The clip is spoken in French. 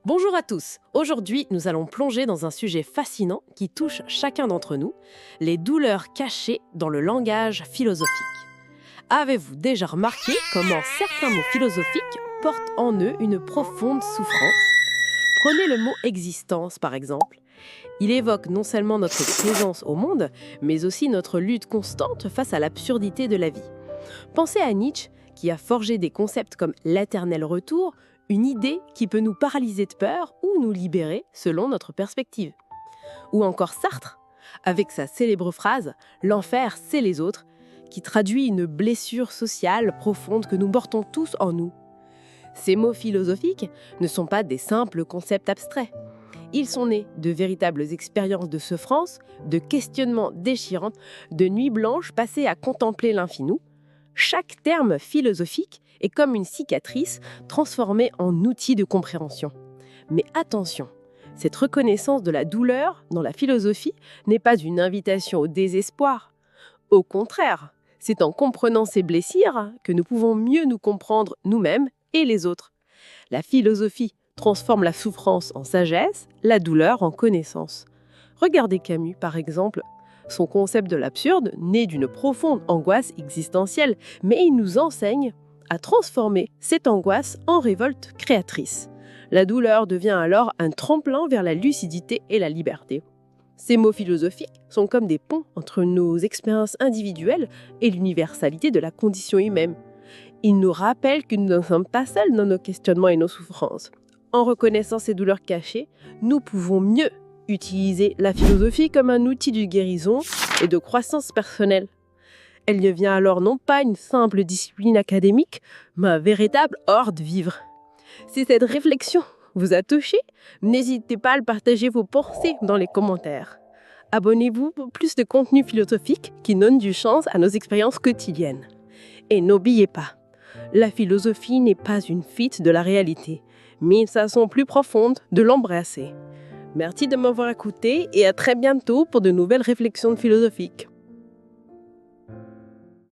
Bonjour à tous. Aujourd'hui, nous allons plonger dans un sujet fascinant qui touche chacun d'entre nous, les douleurs cachées dans le langage philosophique. Avez-vous déjà remarqué comment certains mots philosophiques portent en eux une profonde souffrance? Prenez le mot existence par exemple. Il évoque non seulement notre présence au monde, mais aussi notre lutte constante face à l'absurdité de la vie. Pensez à Nietzsche, qui a forgé des concepts comme l'éternel retour, une idée qui peut nous paralyser de peur ou nous libérer selon notre perspective. Ou encore Sartre, avec sa célèbre phrase « L'enfer, c'est les autres », qui traduit une blessure sociale profonde que nous portons tous en nous. Ces mots philosophiques ne sont pas des simples concepts abstraits. Ils sont nés de véritables expériences de souffrance, de questionnements déchirants, de nuits blanches passées à contempler l'infini. Chaque terme philosophique est comme une cicatrice transformée en outil de compréhension. Mais attention, cette reconnaissance de la douleur dans la philosophie n'est pas une invitation au désespoir. Au contraire, c'est en comprenant ces blessures que nous pouvons mieux nous comprendre nous-mêmes et les autres. La philosophie transforme la souffrance en sagesse, la douleur en connaissance. Regardez Camus, par exemple. Son concept de l'absurde naît d'une profonde angoisse existentielle, mais il nous enseigne à transformer cette angoisse en révolte créatrice. La douleur devient alors un tremplin vers la lucidité et la liberté. Ces mots philosophiques sont comme des ponts entre nos expériences individuelles et l'universalité de la condition humaine. Ils nous rappellent que nous ne sommes pas seuls dans nos questionnements et nos souffrances. En reconnaissant ces douleurs cachées, nous pouvons mieux utiliser la philosophie comme un outil de guérison et de croissance personnelle. Elle devient alors non pas une simple discipline académique, mais un véritable art de vivre. Si cette réflexion vous a touché, n'hésitez pas à le partager vos pensées dans les commentaires. Abonnez-vous pour plus de contenu philosophique qui donne du sens à nos expériences quotidiennes. Et n'oubliez pas, la philosophie n'est pas une fuite de la réalité, mais une façon plus profonde de l'embrasser. Merci de m'avoir écouté et à très bientôt pour de nouvelles réflexions philosophiques.